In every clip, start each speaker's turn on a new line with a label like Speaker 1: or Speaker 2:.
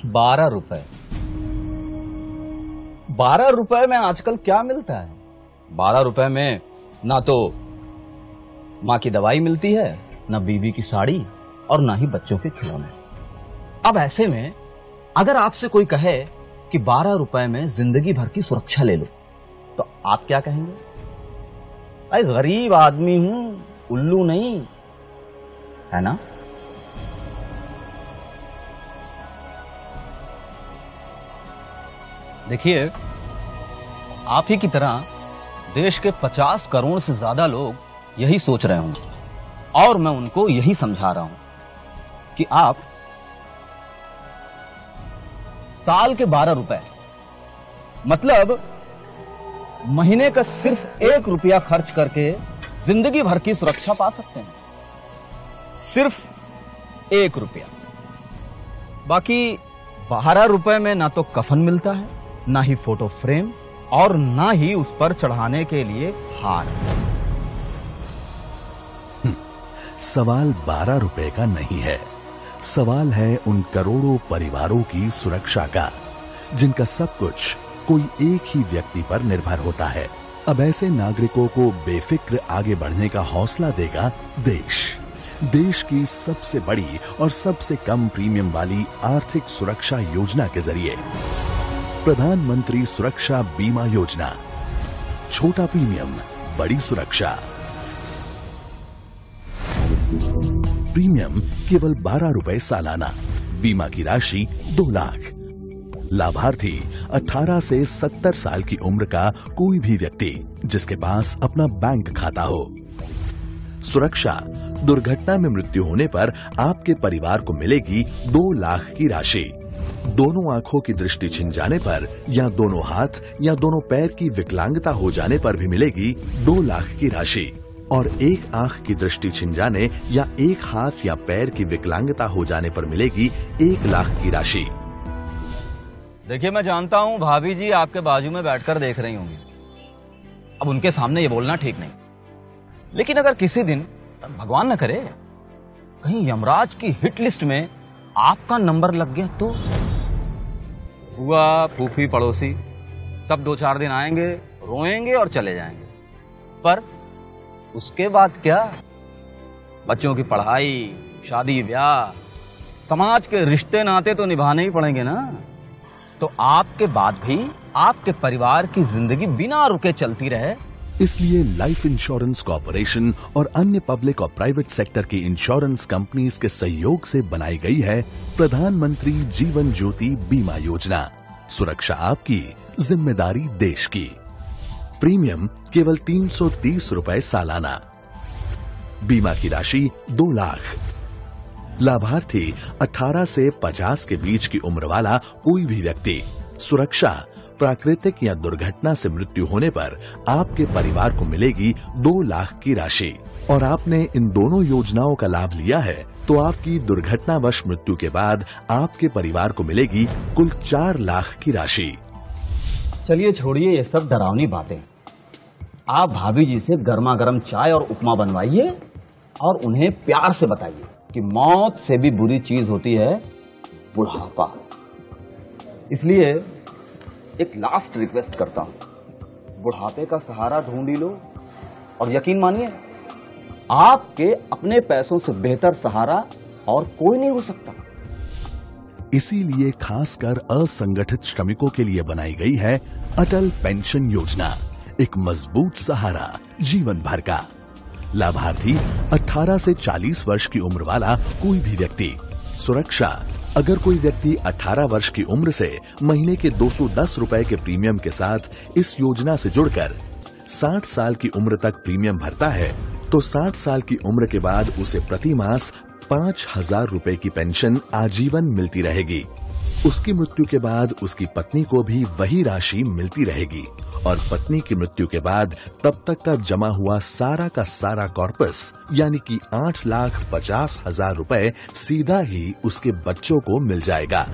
Speaker 1: 12 रुपए। 12 रुपए में आजकल क्या मिलता है? 12 रुपए में ना तो माँ की दवाई मिलती है, ना बीवी की साड़ी और ना ही बच्चों के खिलौने। अब ऐसे में अगर आपसे कोई कहे कि 12 रुपए में जिंदगी भर की सुरक्षा ले लो, तो आप क्या कहेंगे? भाई गरीब आदमी हूं, उल्लू नहीं, है ना? देखिए, आप ही की तरह देश के 50 करोड़ से ज्यादा लोग यही सोच रहे होंगे और मैं उनको यही समझा रहा हूं कि आप साल के 12 रुपए मतलब महीने का सिर्फ 1 रुपया खर्च करके जिंदगी भर की सुरक्षा पा सकते हैं। सिर्फ 1 रुपया। बाकी 12 रुपए में ना तो कफन मिलता है, ना ही फोटो फ्रेम और ना ही उस पर चढ़ाने के लिए हार।
Speaker 2: सवाल 12 रुपए का नहीं है, सवाल है उन करोड़ों परिवारों की सुरक्षा का जिनका सब कुछ कोई एक ही व्यक्ति पर निर्भर होता है। अब ऐसे नागरिकों को बेफिक्र आगे बढ़ने का हौसला देगा देश की सबसे बड़ी और सबसे कम प्रीमियम वाली आर्थिक सुरक्षा योजना के जरिए। प्रधानमंत्री सुरक्षा बीमा योजना। छोटा प्रीमियम, बड़ी सुरक्षा। प्रीमियम केवल 12 रुपए सालाना। बीमा की राशि 2 लाख। लाभार्थी 18 से 70 साल की उम्र का कोई भी व्यक्ति जिसके पास अपना बैंक खाता हो। सुरक्षा, दुर्घटना में मृत्यु होने पर आपके परिवार को मिलेगी 2 लाख की राशि। दोनों आंखों की दृष्टि छिन जाने पर या दोनों हाथ या दोनों पैर की विकलांगता हो जाने पर भी मिलेगी 2 लाख की राशि। और एक आंख की दृष्टि छिन जाने या एक हाथ या पैर की विकलांगता हो जाने पर मिलेगी 1 लाख की राशि।
Speaker 1: देखिए, मैं जानता हूं भाभी जी आपके बाजू में बैठकर देख रही होंगी। अब उनके सामने ये बोलना ठीक नहीं, लेकिन अगर किसी दिन भगवान न करे कहीं यमराज की हिट लिस्ट में आपका नंबर लग गया तो बुआ, फूफी, पड़ोसी सब 2-4 दिन आएंगे, रोएंगे और चले जाएंगे। पर उसके बाद क्या? बच्चों की पढ़ाई, शादी ब्याह, समाज के रिश्ते नाते तो निभाने ही पड़ेंगे ना। तो आपके बाद भी आपके परिवार की जिंदगी बिना रुके चलती रहे।
Speaker 2: इसलिए लाइफ इंश्योरेंस कॉर्पोरेशन और अन्य पब्लिक और प्राइवेट सेक्टर की इंश्योरेंस कंपनीज के सहयोग से बनाई गई है प्रधानमंत्री जीवन ज्योति बीमा योजना। सुरक्षा आपकी, जिम्मेदारी देश की। प्रीमियम केवल 330 रुपए सालाना। बीमा की राशि 2 लाख। लाभार्थी 18 से 50 के बीच की उम्र वाला कोई भी व्यक्ति। सुरक्षा, प्राकृतिक या दुर्घटना से मृत्यु होने पर आपके परिवार को मिलेगी 2 लाख की राशि। और आपने इन दोनों योजनाओं का लाभ लिया है तो आपकी दुर्घटनावश मृत्यु के बाद आपके परिवार को मिलेगी कुल 4 लाख की राशि।
Speaker 1: चलिए छोड़िए ये सब डरावनी बातें। आप भाभी जी से गर्मा गर्म चाय और उपमा बनवाइए और उन्हें प्यार से बताइए कि मौत से भी बुरी चीज होती है बुढ़ापा। इसलिए एक लास्ट रिक्वेस्ट करता हूं, बुढ़ापे का सहारा ढूंढ ही लो और यकीन मानिए आपके अपने पैसों से बेहतर सहारा और कोई नहीं हो सकता।
Speaker 2: इसीलिए खासकर असंगठित श्रमिकों के लिए बनाई गई है अटल पेंशन योजना। एक मजबूत सहारा जीवन भर का। लाभार्थी 18 से 40 वर्ष की उम्र वाला कोई भी व्यक्ति। सुरक्षा, अगर कोई व्यक्ति 18 वर्ष की उम्र से महीने के 210 रुपए के प्रीमियम के साथ इस योजना से जुड़कर 60 साल की उम्र तक प्रीमियम भरता है तो 60 साल की उम्र के बाद उसे प्रति मास 5,000 रुपए की पेंशन आजीवन मिलती रहेगी। उसकी मृत्यु के बाद उसकी पत्नी को भी वही राशि मिलती रहेगी और पत्नी की मृत्यु के बाद तब तक का जमा हुआ सारा का सारा कॉर्पस यानी कि 8,50,000 रुपए सीधा ही उसके बच्चों को मिल जाएगा।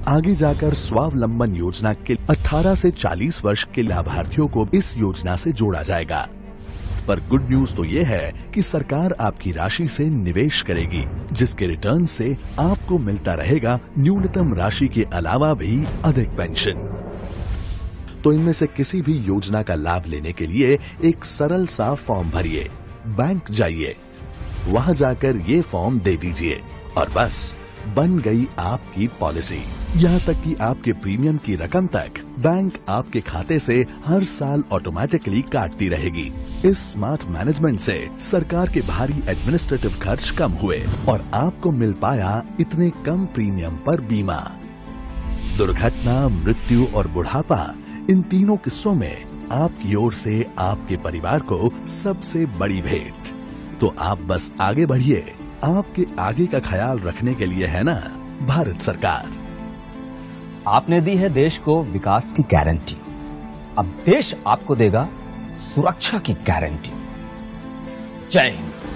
Speaker 2: आगे जाकर स्वावलंबन योजना के 18 से 40 वर्ष के लाभार्थियों को इस योजना से जोड़ा जाएगा। पर गुड न्यूज तो ये है कि सरकार आपकी राशि से निवेश करेगी, जिसके रिटर्न से आपको मिलता रहेगा न्यूनतम राशि के अलावा भी अधिक पेंशन। तो इनमें से किसी भी योजना का लाभ लेने के लिए एक सरल सा फॉर्म भरिए, बैंक जाइए, वहां जाकर ये फॉर्म दे दीजिए और बस बन गई आपकी पॉलिसी। यहाँ तक कि आपके प्रीमियम की रकम तक बैंक आपके खाते से हर साल ऑटोमेटिकली काटती रहेगी। इस स्मार्ट मैनेजमेंट से सरकार के भारी एडमिनिस्ट्रेटिव खर्च कम हुए और आपको मिल पाया इतने कम प्रीमियम पर बीमा। दुर्घटना, मृत्यु और बुढ़ापा, इन तीनों किस्सों में आपकी ओर से आपके परिवार को सबसे बड़ी भेंट। तो आप बस आगे बढ़िए, आपके आगे का ख्याल रखने के लिए है ना भारत सरकार।
Speaker 1: आपने दी है देश को विकास की गारंटी, अब देश आपको देगा सुरक्षा की गारंटी। जय हिंद।